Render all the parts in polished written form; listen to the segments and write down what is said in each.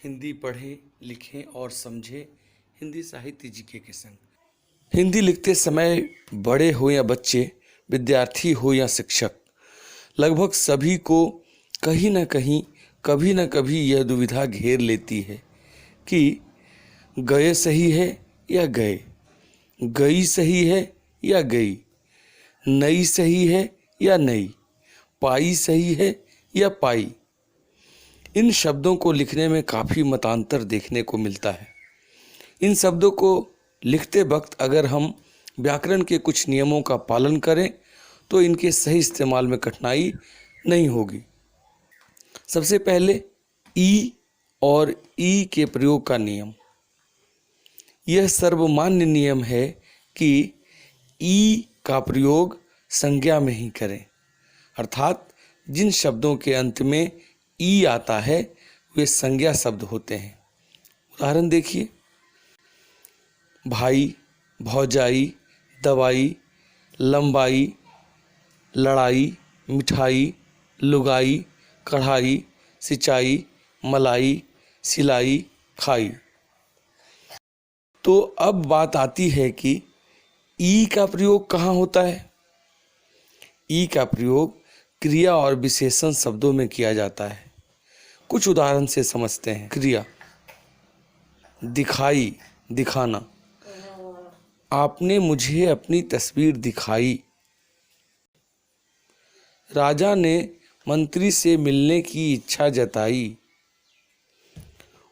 हिंदी पढ़ें, लिखें और समझें हिंदी साहित्य जीके के संग। हिंदी लिखते समय बड़े हो या बच्चे, विद्यार्थी हो या शिक्षक, लगभग सभी को कहीं ना कहीं, कभी ना कभी यह दुविधा घेर लेती है कि गए सही है या गए, गई सही है या गई, नई सही है या नई, पाई सही है या पाई। इन शब्दों को लिखने में काफ़ी मतांतर देखने को मिलता है। इन शब्दों को लिखते वक्त अगर हम व्याकरण के कुछ नियमों का पालन करें तो इनके सही इस्तेमाल में कठिनाई नहीं होगी। सबसे पहले ई और ई के प्रयोग का नियम। यह सर्वमान्य नियम है कि ई का प्रयोग संज्ञा में ही करें, अर्थात जिन शब्दों के अंत में ई आता है वे संज्ञा शब्द होते हैं। उदाहरण देखिए, भाई, भौजाई, दवाई, लंबाई, लड़ाई, मिठाई, लुगाई, कढ़ाई, सिंचाई, मलाई, सिलाई, खाई। तो अब बात आती है कि ई का प्रयोग कहाँ होता है। ई का प्रयोग क्रिया और विशेषण शब्दों में किया जाता है। कुछ उदाहरण से समझते हैं। क्रिया, दिखाई, दिखाना। आपने मुझे अपनी तस्वीर दिखाई। राजा ने मंत्री से मिलने की इच्छा जताई।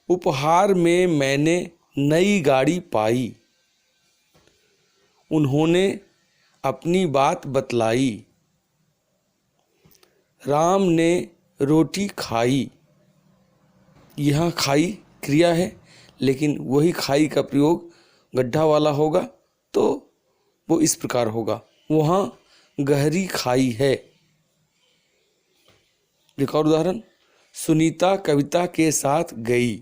उपहार में मैंने नई गाड़ी पाई। उन्होंने अपनी बात बतलाई। राम ने रोटी खाई। यहाँ खाई क्रिया है, लेकिन वही खाई का प्रयोग गड्ढा वाला होगा तो वो इस प्रकार होगा, वहाँ गहरी खाई है। एक और उदाहरण, सुनीता कविता के साथ गई।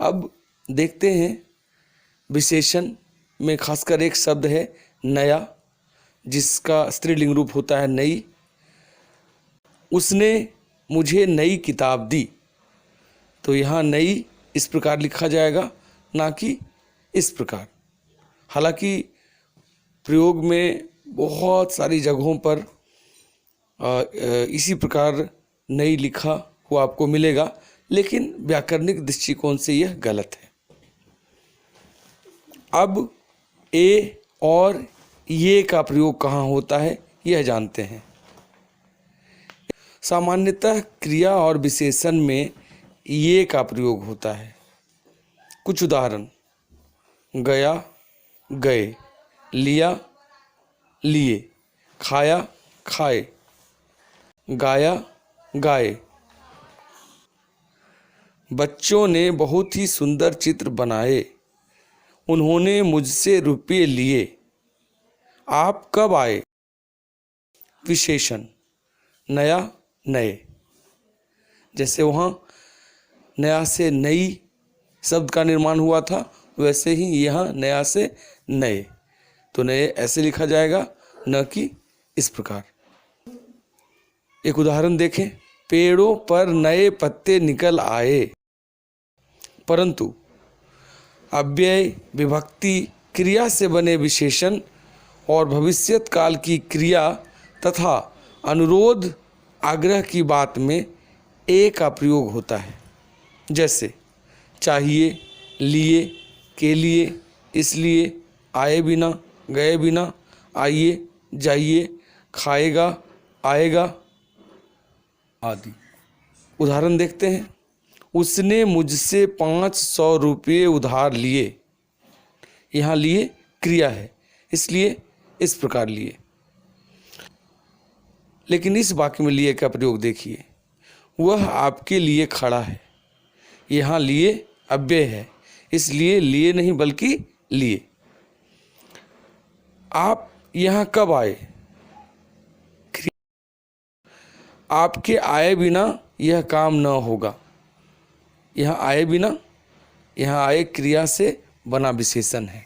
अब देखते हैं विशेषण में खासकर एक शब्द है नया, जिसका स्त्रीलिंग रूप होता है नई। उसने मुझे नई किताब दी। तो यहाँ नई इस प्रकार लिखा जाएगा, ना कि इस प्रकार। हालांकि प्रयोग में बहुत सारी जगहों पर इसी प्रकार नई लिखा हुआ आपको मिलेगा, लेकिन व्याकरणिक दृष्टिकोण से यह गलत है। अब ए और ये का प्रयोग कहाँ होता है यह जानते हैं। सामान्यतः क्रिया और विशेषण में ये का प्रयोग होता है। कुछ उदाहरण, गया, गए, लिया, लिए, खाया, खाए, गाया, गाए। बच्चों ने बहुत ही सुंदर चित्र बनाए। उन्होंने मुझसे रुपये लिए। आप कब आए। विशेषण, नया, नए। जैसे वहाँ नया से नई शब्द का निर्माण हुआ था, वैसे ही यहाँ नया से नए। तो नए ऐसे लिखा जाएगा, न कि इस प्रकार। एक उदाहरण देखें, पेड़ों पर नए पत्ते निकल आए। परंतु अव्यय, विभक्ति, क्रिया से बने विशेषण और भविष्यत काल की क्रिया तथा अनुरोध, आग्रह की बात में ए का प्रयोग होता है। जैसे चाहिए, लिए, के लिए, इसलिए, आए बिना, गए बिना, आइए, जाइए, खाएगा, आएगा आदि। उदाहरण देखते हैं, उसने मुझसे 500 रुपये उधार लिए। यहाँ लिए क्रिया है, इसलिए इस प्रकार लिए। लेकिन इस वाक्य में लिए का प्रयोग देखिए, वह आपके लिए खड़ा है। यहाँ लिए अव्यय है, इसलिए लिए नहीं बल्कि लिए। आप यहाँ कब आए। आपके आए बिना यह काम न होगा। यहाँ आए बिना, यहाँ आए क्रिया से बना विशेषण है।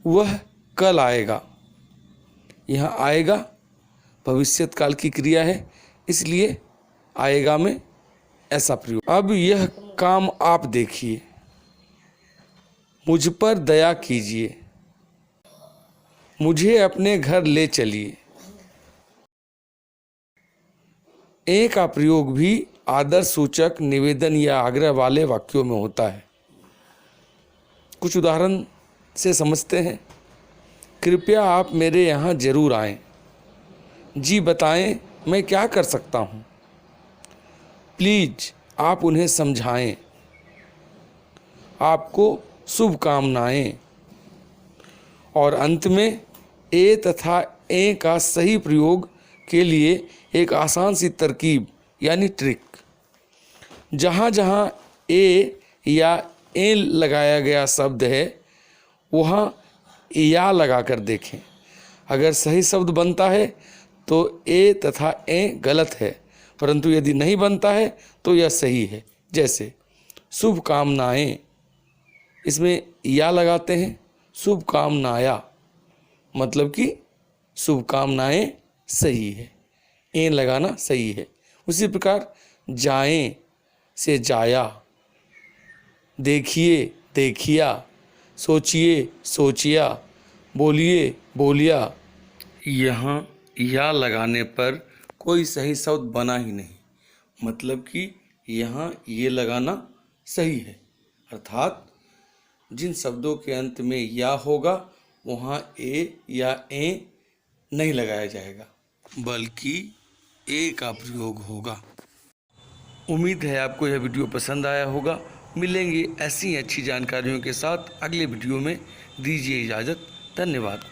वह कल आएगा। यहाँ आएगा भविष्यत काल की क्रिया है, इसलिए आएगा में ऐसा प्रयोग। अब यह काम आप देखिए, मुझ पर दया कीजिए, मुझे अपने घर ले चलिए। ए का प्रयोग भी आदर सूचक, निवेदन या आग्रह वाले वाक्यों में होता है। कुछ उदाहरण से समझते हैं। कृपया आप मेरे यहाँ जरूर आएं। जी बताएं मैं क्या कर सकता हूँ। प्लीज आप उन्हें समझाएं। आपको शुभकामनाएं। और अंत में ए तथा ए का सही प्रयोग के लिए एक आसान सी तरकीब यानी ट्रिक। जहाँ जहाँ ए या ए लगाया गया शब्द है वहाँ या लगा कर देखें। अगर सही शब्द बनता है तो ए तथा ए गलत है, परंतु यदि नहीं बनता है तो यह सही है। जैसे शुभकामनाएं, इसमें या लगाते हैं, शुभकामनाया, मतलब कि शुभकामनाएं सही है, ए लगाना सही है। उसी प्रकार जाएं से जाया, देखिए देखिया, सोचिए सोचिया, बोलिए बोलिया। यहाँ या लगाने पर कोई सही शब्द बना ही नहीं, मतलब कि यहाँ ये लगाना सही है। अर्थात जिन शब्दों के अंत में या होगा वहाँ ए या ए नहीं लगाया जाएगा, बल्कि ए का प्रयोग होगा। उम्मीद है आपको यह वीडियो पसंद आया होगा। मिलेंगे ऐसी अच्छी जानकारियों के साथ अगले वीडियो में। दीजिए इजाज़त। धन्यवाद।